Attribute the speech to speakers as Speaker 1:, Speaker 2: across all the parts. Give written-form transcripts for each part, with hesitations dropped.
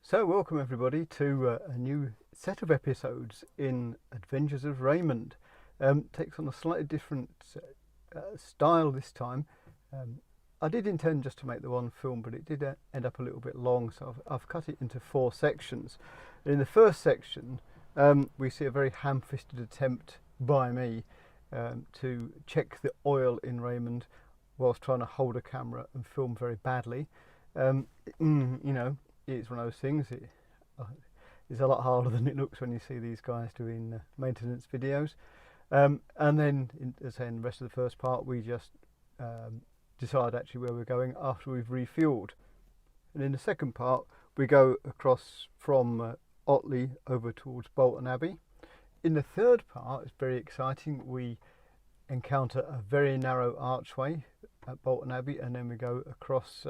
Speaker 1: So welcome everybody to a new set of episodes in Adventures of Raymond. Takes on a slightly different style this time. I did intend just to make the one film, but it did end up a little bit long, so I've cut it into 4 sections. In the first section, we see a very ham-fisted attempt by me to check the oil in Raymond whilst trying to hold a camera and film very badly. It's one of those things. It's a lot harder than it looks when you see these guys doing maintenance videos. And then, as I say, in the rest of the first part, we just decide actually where we're going after we've refueled. And in the second part, we go across from Otley over towards Bolton Abbey. In the third part, it's very exciting. We encounter a very narrow archway at Bolton Abbey, and then we go across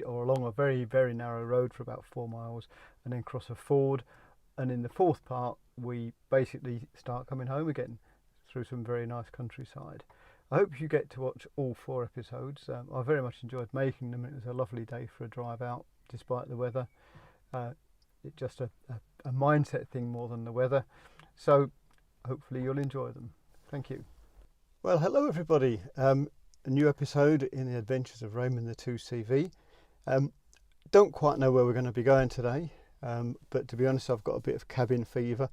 Speaker 1: along a very narrow road for about 4 miles, and then cross a ford. And in the fourth part, we basically start coming home again through some very nice countryside. I hope you get to watch all 4 episodes. I very much enjoyed making them. It was a lovely day for a drive out despite the weather. It's just a mindset thing more than the weather, so hopefully you'll enjoy them. Thank you. Well, hello everybody. A new episode in the Adventures of Raymond the 2CV. Don't quite know where we're going to be going today, but to be honest, I've got a bit of cabin fever.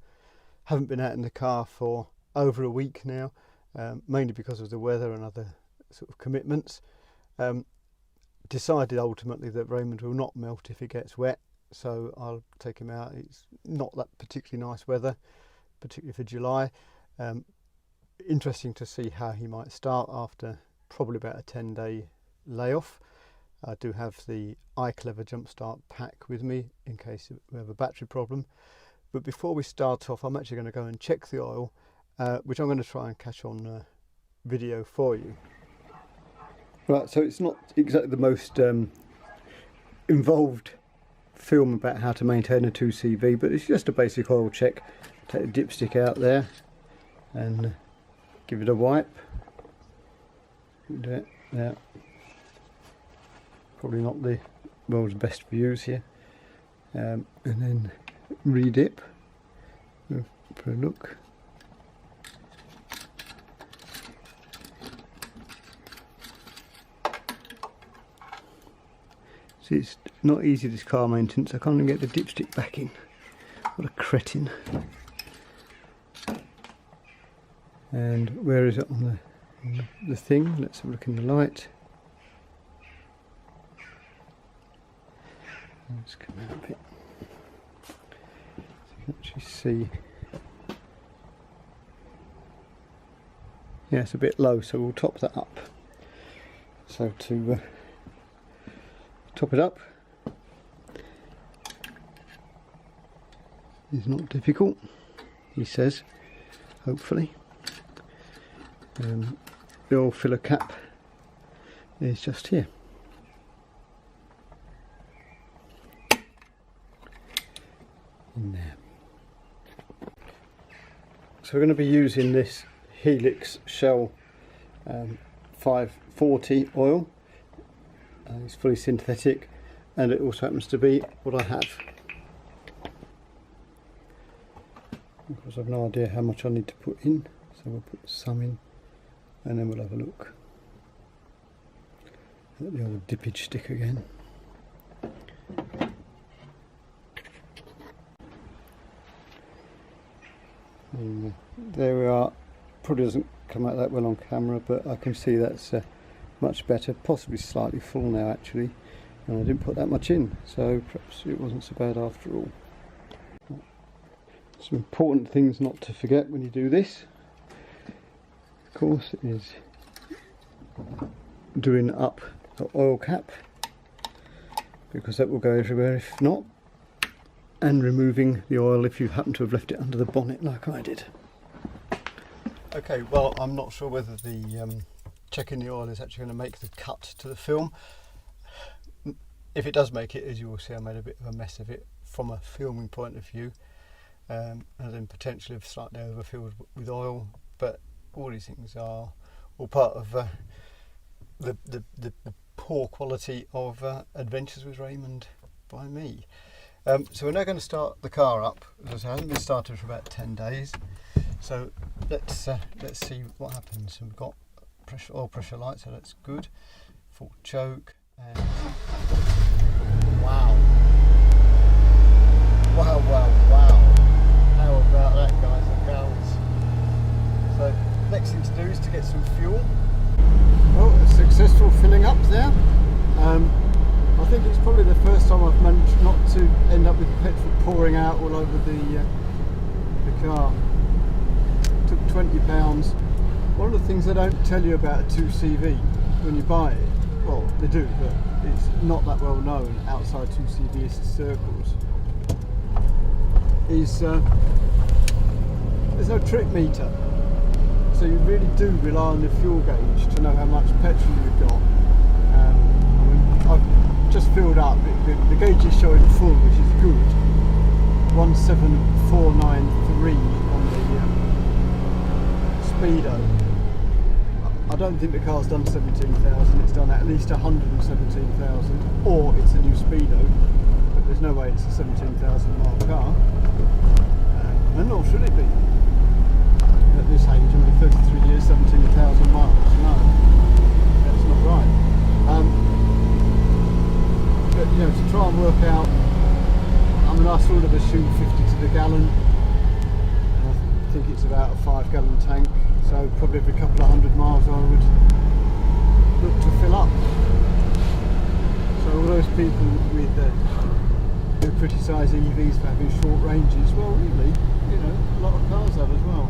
Speaker 1: Haven't been out in the car for over a week now, mainly because of the weather and other sort of commitments. Decided ultimately that Raymond will not melt if it gets wet, so I'll take him out. It's not that particularly nice weather, particularly for July. Interesting to see how he might start after probably about a 10-day layoff. I do have the iClever Jumpstart pack with me in case we have a battery problem. But before we start off, I'm actually going to go and check the oil, which I'm going to try and catch on video for you. Right, so it's not exactly the most involved film about how to maintain a 2CV, but it's just a basic oil check. Take the dipstick out there and give it a wipe. Do it there. Probably not the world's best views here. And then re-dip for a look. See, it's not easy, this car maintenance. I can't even get the dipstick back in. What a cretin. And where is it on the thing? Let's have a look in the light. Let's come out a bit so you can actually see. Yeah, it's a bit low, so we'll top that up. So to top it up is not difficult, he says, hopefully. The oil filler cap is just here. In there. So we're going to be using this Helix Shell 540 oil. It's fully synthetic, and it also happens to be what I have. Of course, I've no idea how much I need to put in, so we'll put some in. And then we'll have a look at the old dippage stick again. And there we are. Probably doesn't come out that well on camera, but I can see that's much better, possibly slightly full now actually, and I didn't put that much in, so perhaps it wasn't so bad after all. Some important things not to forget when you do this, of course, is doing up the oil cap, because that will go everywhere if not, and removing the oil if you happen to have left it under the bonnet like I did. Okay, well, I'm not sure whether the checking the oil is actually going to make the cut to the film. If it does make it, as you will see, I made a bit of a mess of it from a filming point of view, and then potentially have slightly overfilled with oil, but all these things are all part of the poor quality of Adventures with Raymond by me. So we're now going to start the car up. As I hasn't been started for about 10 days. So let's see what happens. And we've got oil pressure light, so that's good. Full choke, and wow. Wow, wow, wow. How about that, guys and gals? So next thing to do is to get some fuel. Well, a successful filling up there. I think it's probably the first time I've managed not to end up with petrol pouring out all over the car. It took £20. One of the things they don't tell you about a 2CV when you buy it, well they do, but it's not that well known outside 2CV circles, is there's no trip meter. So you really do rely on the fuel gauge to know how much petrol you've got. I've just filled up, the gauge is showing full, which is good. 17493 on the speedo. I don't think the car's done 17,000, it's done at least 117,000, or it's a new speedo, but there's no way it's a 17,000 mile car, and nor should it be. At this age, I mean 33 years, 17,000 miles, no, that's not right. But you know, to try and work out, I mean I sort of assume 50 to the gallon, and I think it's about a 5-gallon tank, so probably every couple of 100 miles I would look to fill up. So all those people with who criticise EVs for having short ranges, well really, you know, a lot of cars have as well.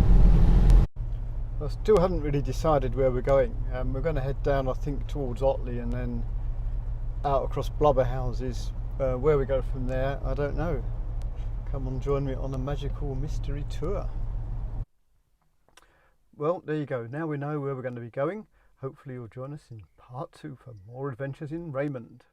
Speaker 1: I still haven't really decided where we're going. We're going to head down, I think, towards Otley and then out across Blubberhouses. Where we go from there, I don't know. Come on, join me on a magical mystery tour. Well, there you go. Now we know where we're going to be going. Hopefully you'll join us in part 2 for more adventures in Raymond.